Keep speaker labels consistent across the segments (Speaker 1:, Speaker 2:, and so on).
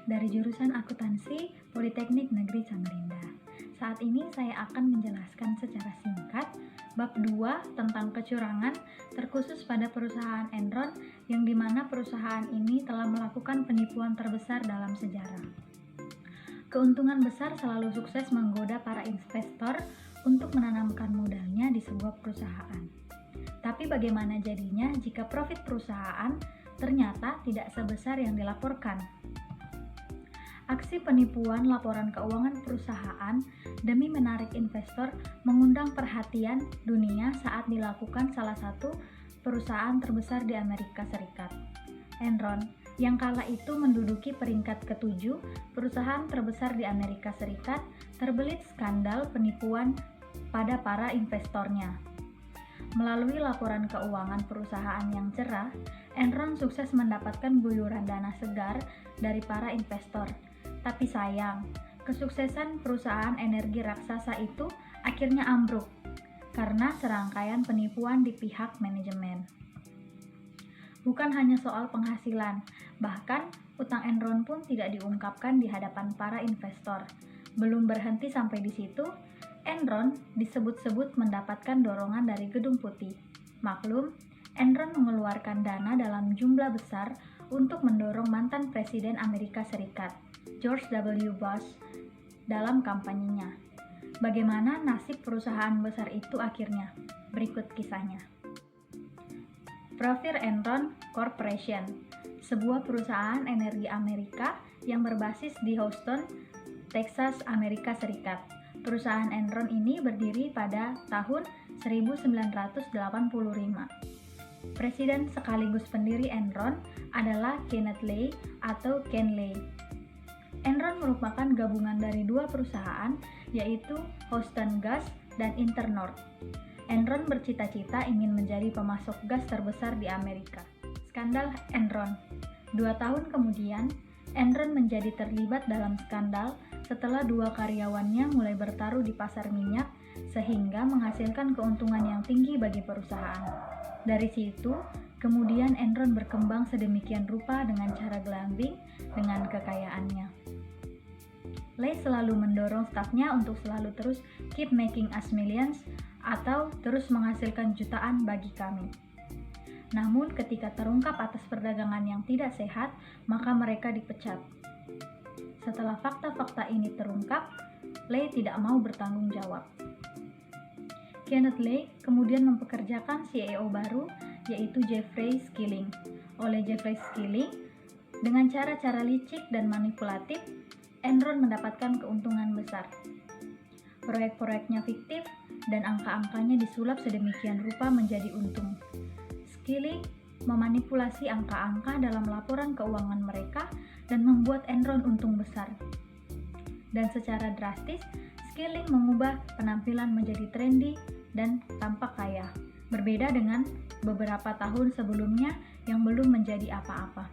Speaker 1: dari jurusan Akuntansi Politeknik Negeri Samarinda. Saat ini saya akan menjelaskan secara singkat bab 2 tentang kecurangan terkhusus pada perusahaan Enron yang dimana perusahaan ini telah melakukan penipuan terbesar dalam sejarah. Keuntungan besar selalu sukses menggoda para investor untuk menanamkan modalnya di sebuah perusahaan. Tapi bagaimana jadinya jika profit perusahaan ternyata tidak sebesar yang dilaporkan? Aksi penipuan laporan keuangan perusahaan demi menarik investor mengundang perhatian dunia saat dilakukan salah satu perusahaan terbesar di Amerika Serikat, Enron, yang kala itu menduduki peringkat ke-7 perusahaan terbesar di Amerika Serikat, terbelit skandal penipuan pada para investornya. Melalui laporan keuangan perusahaan yang cerah, Enron sukses mendapatkan guyuran dana segar dari para investor. Tapi sayang, kesuksesan perusahaan energi raksasa itu akhirnya ambruk karena serangkaian penipuan di pihak manajemen. Bukan hanya soal penghasilan, bahkan utang Enron pun tidak diungkapkan di hadapan para investor. Belum berhenti sampai di situ, Enron disebut-sebut mendapatkan dorongan dari Gedung Putih. Maklum, Enron mengeluarkan dana dalam jumlah besar untuk mendorong mantan Presiden Amerika Serikat, George W. Bush, dalam kampanyenya. Bagaimana nasib perusahaan besar itu akhirnya? Berikut kisahnya. Profit Enron Corporation, sebuah perusahaan energi Amerika yang berbasis di Houston, Texas, Amerika Serikat. Perusahaan Enron ini berdiri pada tahun 1985. Presiden sekaligus pendiri Enron adalah Kenneth Lay atau Ken Lay. Enron merupakan gabungan dari dua perusahaan, yaitu Houston Gas dan Internord. Enron bercita-cita ingin menjadi pemasok gas terbesar di Amerika. Skandal Enron. 2 tahun kemudian, Enron menjadi terlibat dalam skandal setelah 2 karyawannya mulai bertaruh di pasar minyak sehingga menghasilkan keuntungan yang tinggi bagi perusahaan. Dari situ, kemudian Enron berkembang sedemikian rupa dengan cara gelambing dengan kekayaannya. Lay selalu mendorong stafnya untuk selalu terus keep making us millions atau terus menghasilkan jutaan bagi kami. Namun ketika terungkap atas perdagangan yang tidak sehat, maka mereka dipecat. Setelah fakta-fakta ini terungkap, Lay tidak mau bertanggung jawab. Kenneth Lay kemudian mempekerjakan CEO baru, yaitu Jeffrey Skilling. Oleh Jeffrey Skilling, dengan cara-cara licik dan manipulatif, Enron mendapatkan keuntungan besar. Proyek-proyeknya fiktif dan angka-angkanya disulap sedemikian rupa menjadi untung. Skilling memanipulasi angka-angka dalam laporan keuangan mereka dan membuat Enron untung besar. Dan secara drastis, Skilling mengubah penampilan menjadi trendy dan tampak kaya, berbeda dengan beberapa tahun sebelumnya yang belum menjadi apa-apa.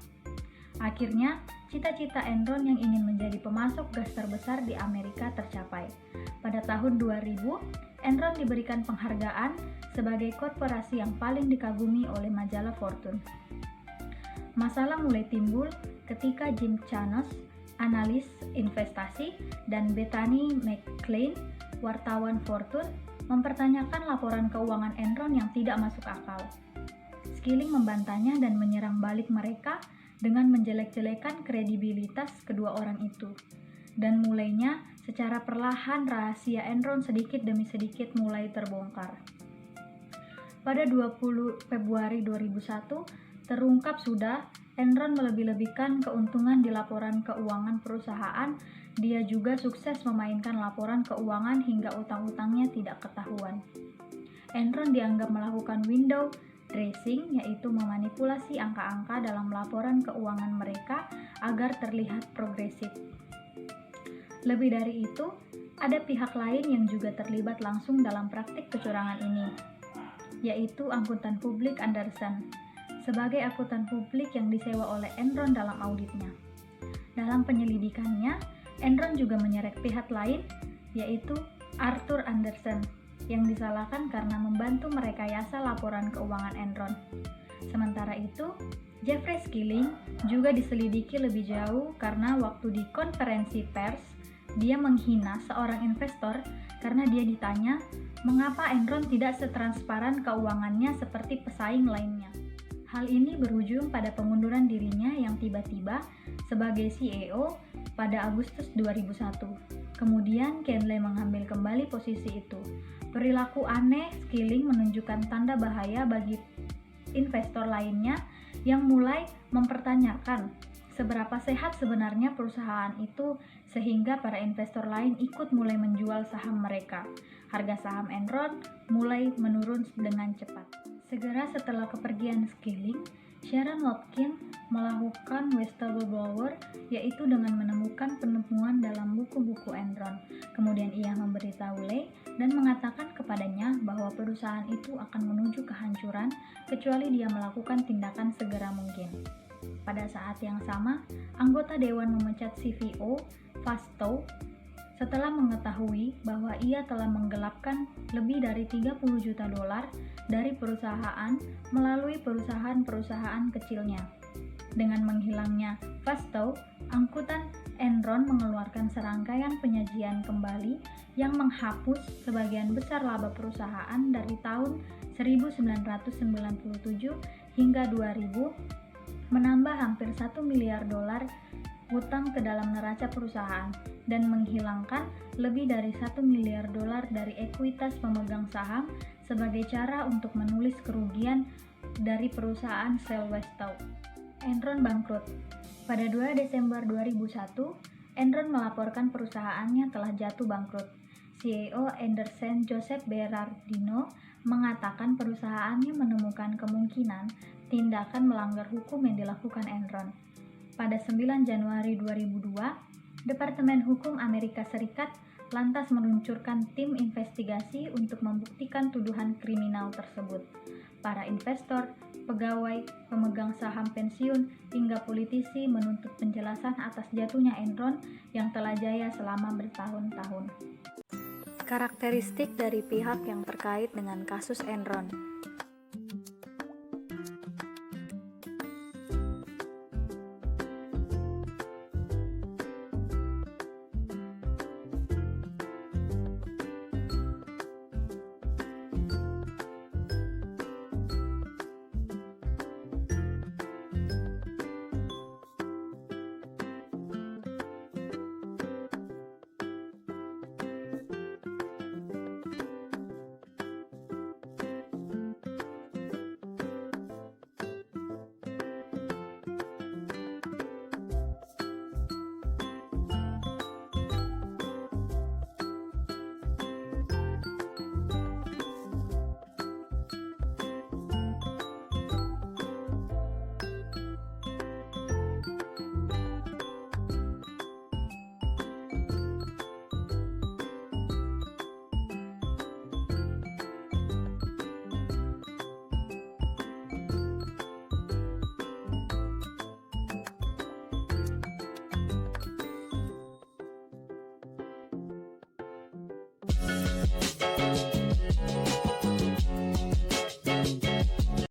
Speaker 1: Akhirnya, cita-cita Enron yang ingin menjadi pemasok gas terbesar di Amerika tercapai. Pada tahun 2000, Enron diberikan penghargaan sebagai korporasi yang paling dikagumi oleh majalah Fortune. Masalah mulai timbul ketika Jim Chanos, analis investasi, dan Bethany McClain, wartawan Fortune, mempertanyakan laporan keuangan Enron yang tidak masuk akal. Skilling membantahnya dan menyerang balik mereka dengan menjelek-jelekan kredibilitas kedua orang itu. Dan mulainya secara perlahan rahasia Enron sedikit demi sedikit mulai terbongkar. Pada 20 Februari 2001, terungkap sudah Enron melebih-lebihkan keuntungan di laporan keuangan perusahaan. Dia juga sukses memainkan laporan keuangan hingga utang-utangnya tidak ketahuan. Enron dianggap melakukan window dressing, yaitu memanipulasi angka-angka dalam laporan keuangan mereka agar terlihat progresif. Lebih dari itu, ada pihak lain yang juga terlibat langsung dalam praktik kecurangan ini, yaitu akuntan publik Andersen, sebagai akuntan publik yang disewa oleh Enron dalam auditnya. Dalam penyelidikannya, Enron juga menyeret pihak lain, yaitu Arthur Andersen, yang disalahkan karena membantu merekayasa laporan keuangan Enron. Sementara itu, Jeffrey Skilling juga diselidiki lebih jauh karena waktu di konferensi pers, dia menghina seorang investor karena dia ditanya mengapa Enron tidak setransparan keuangannya seperti pesaing lainnya. Hal ini berujung pada pengunduran dirinya yang tiba-tiba sebagai CEO pada Agustus 2001. Kemudian Kenley mengambil kembali posisi itu. Perilaku aneh Skilling menunjukkan tanda bahaya bagi investor lainnya yang mulai mempertanyakan seberapa sehat sebenarnya perusahaan itu sehingga para investor lain ikut mulai menjual saham mereka. Harga saham Enron mulai menurun dengan cepat. Segera setelah kepergian Skilling, Sharon Watkin melakukan whistleblower, yaitu dengan menemukan penemuan dalam buku-buku Enron. Kemudian ia memberitahu Lay dan mengatakan kepadanya bahwa perusahaan itu akan menuju kehancuran kecuali dia melakukan tindakan segera mungkin. Pada saat yang sama, anggota dewan memecat CFO Fastow setelah mengetahui bahwa ia telah menggelapkan lebih dari 30 juta dolar dari perusahaan melalui perusahaan-perusahaan kecilnya. Dengan menghilangnya Fastow, angkutan Enron mengeluarkan serangkaian penyajian kembali yang menghapus sebagian besar laba perusahaan dari tahun 1997 hingga 2000, menambah hampir 1 miliar dolar hutang ke dalam neraca perusahaan dan menghilangkan lebih dari 1 miliar dolar dari ekuitas pemegang saham sebagai cara untuk menulis kerugian dari perusahaan sel Fastow. Enron bangkrut. Pada 2 Desember 2001, Enron melaporkan perusahaannya telah jatuh bangkrut. CEO Andersen Joseph Berardino mengatakan perusahaannya menemukan kemungkinan tindakan melanggar hukum yang dilakukan Enron. Pada 9 Januari 2002, Departemen Hukum Amerika Serikat lantas meluncurkan tim investigasi untuk membuktikan tuduhan kriminal tersebut. Para investor, pegawai, pemegang saham pensiun, hingga politisi menuntut penjelasan atas jatuhnya Enron yang telah jaya selama bertahun-tahun. Karakteristik dari pihak yang terkait dengan kasus Enron.